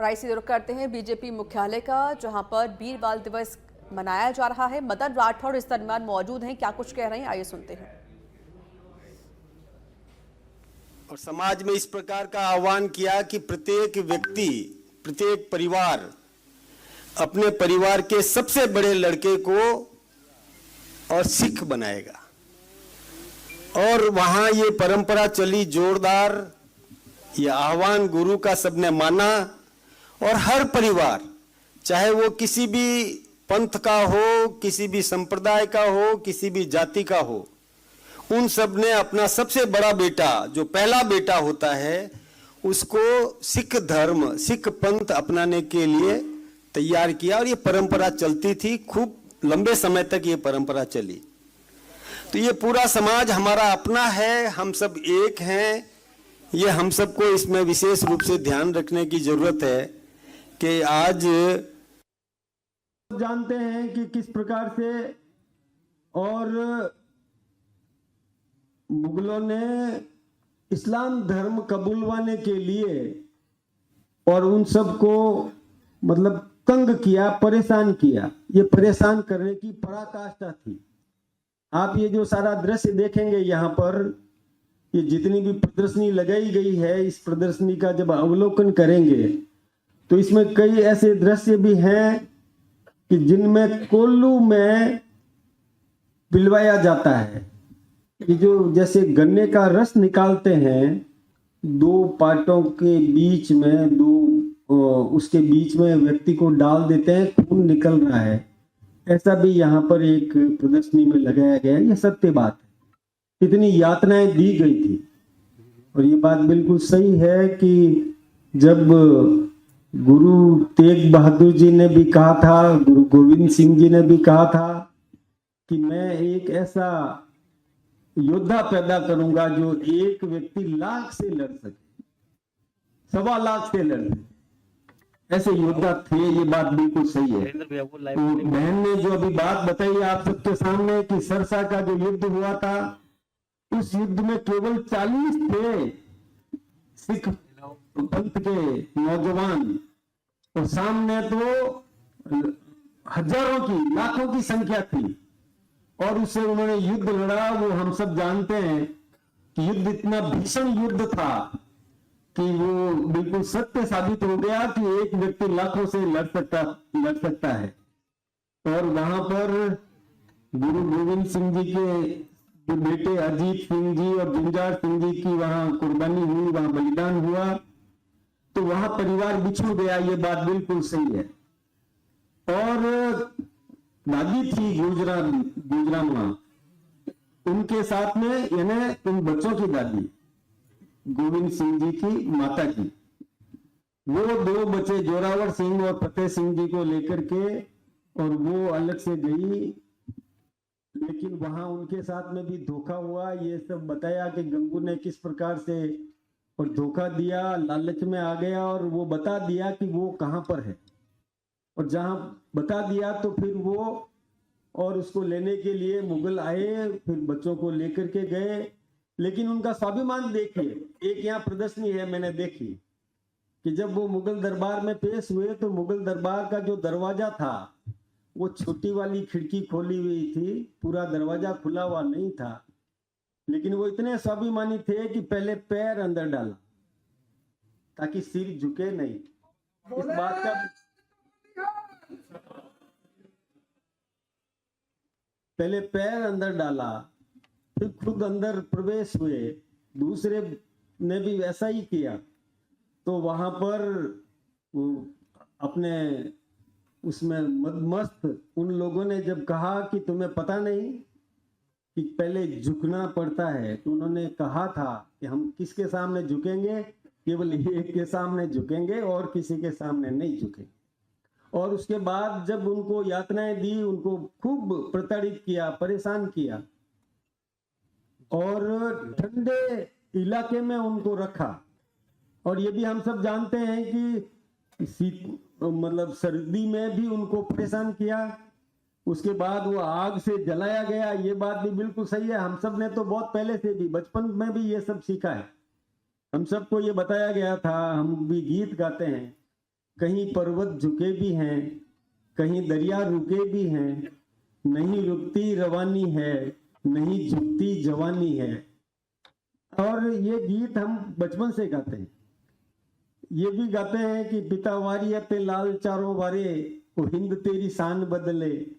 राय से रुख करते हैं बीजेपी मुख्यालय का, जहां पर वीर बाल दिवस मनाया जा रहा है। मदन राठौड़ इस दरमियान मौजूद हैं, क्या कुछ कह रहे हैं, आइए सुनते हैं। और समाज में इस प्रकार का आह्वान किया कि प्रत्येक व्यक्ति, प्रत्येक परिवार अपने परिवार के सबसे बड़े लड़के को और सिख बनाएगा। और वहां ये परंपरा चली जोरदार, ये आह्वान गुरु का सबने माना और हर परिवार, चाहे वो किसी भी पंथ का हो, किसी भी संप्रदाय का हो, किसी भी जाति का हो, उन सब ने अपना सबसे बड़ा बेटा, जो पहला बेटा होता है, उसको सिख धर्म, सिख पंथ अपनाने के लिए तैयार किया। और ये परंपरा चलती थी, खूब लंबे समय तक ये परंपरा चली। तो ये पूरा समाज हमारा अपना है, हम सब एक हैं। ये हम सबको इसमें विशेष रूप से ध्यान रखने की जरूरत है कि आज जानते हैं कि किस प्रकार से और मुगलों ने इस्लाम धर्म कबूलवाने के लिए और उन सबको मतलब तंग किया, परेशान किया। ये परेशान करने की पराकाष्ठा थी। आप ये जो सारा दृश्य देखेंगे यहाँ पर, ये जितनी भी प्रदर्शनी लगाई गई है, इस प्रदर्शनी का जब अवलोकन करेंगे तो इसमें कई ऐसे दृश्य भी हैं कि जिनमें कोल्लू में पिलवाया जाता है। ये जो जैसे गन्ने का रस निकालते हैं, दो पार्टों के बीच में, उसके बीच में व्यक्ति को डाल देते हैं, खून निकल रहा है। ऐसा भी यहाँ पर एक प्रदर्शनी में लगाया गया है। ये सत्य बात है, इतनी यातनाएं दी गई थी। और ये बात बिल्कुल सही है कि जब गुरु तेग बहादुर जी ने भी कहा था, गुरु गोविंद सिंह जी ने भी कहा था कि मैं एक ऐसा योद्धा पैदा करूंगा जो एक व्यक्ति लाख से लड़ सके, 1.25 लाख से लड़ सके, ऐसे योद्धा थे। ये बात बिल्कुल सही है। तो बहन ने जो अभी बात बताई आप सबके सामने कि सरसा का जो युद्ध हुआ था, उस युद्ध में केवल 40 थे सिख पंथ के नौजवान, और सामने तो हजारों की, लाखों की संख्या थी। और उससे उन्होंने युद्ध लड़ा। वो हम सब जानते हैं कि युद्ध इतना भीषण युद्ध था कि वो बिल्कुल सत्य साबित हो गया कि एक व्यक्ति लाखों से लड़ सकता है। और वहां पर गुरु गोविंद सिंह जी के बेटे अजीत सिंह जी और जुंजार सिंह जी की वहां कुर्बानी हुई, वहां बलिदान हुआ। तो वहां परिवार बिछड़ गया, ये बात बिल्कुल सही है। और दादी थी गुजरा मां, उनके साथ में, यानी उन बच्चों की दादी गोविंद सिंह जी की माता की, वो 2 बच्चे जोरावर सिंह और फतेह सिंह जी को लेकर के, और वो अलग से गई। लेकिन वहां उनके साथ में भी धोखा हुआ। ये सब बताया कि गंगू ने किस प्रकार से और धोखा दिया, लालच में आ गया और वो बता दिया कि वो कहां पर है। और जहां बता दिया तो फिर वो और उसको लेने के लिए मुगल आए, फिर बच्चों को लेकर के गए। लेकिन उनका स्वाभिमान देखिए। एक यहाँ प्रदर्शनी है, मैंने देखी कि जब वो मुगल दरबार में पेश हुए तो मुगल दरबार का जो दरवाजा था, वो छोटी वाली खिड़की खोली हुई थी, पूरा दरवाजा खुला हुआ नहीं था। लेकिन वो इतने स्वाभिमानी थे कि पहले पैर अंदर डाला ताकि सिर झुके नहीं। इस बात का पहले पैर अंदर डाला, फिर खुद अंदर प्रवेश हुए। दूसरे ने भी वैसा ही किया। तो वहां पर अपने उसमें मस्त उन लोगों ने जब कहा कि तुम्हें पता नहीं कि पहले झुकना पड़ता है, तो उन्होंने कहा था कि हम किसके सामने झुकेंगे, केवल एक के सामने झुकेंगे और किसी के सामने नहीं झुकेंगे। और उसके बाद जब उनको यातनाएं दी, उनको खूब प्रताड़ित किया, परेशान किया, और ठंडे इलाके में उनको रखा। और ये भी हम सब जानते हैं कि मतलब सर्दी में भी उनको परेशान किया। उसके बाद वो आग से जलाया गया। ये बात भी बिल्कुल सही है। हम सब ने तो बहुत पहले से भी, बचपन में भी ये सब सीखा है। हम सबको ये बताया गया था, हम भी गीत गाते हैं कहीं पर्वत झुके भी हैं, कहीं दरिया रुके भी हैं, नहीं रुकती रवानी है, नहीं झुकती जवानी है। और ये गीत हम बचपन से गाते हैं। ये भी गाते हैं कि पिता वारियत लाल चारों बारे, वो हिंद तेरी शान बदले,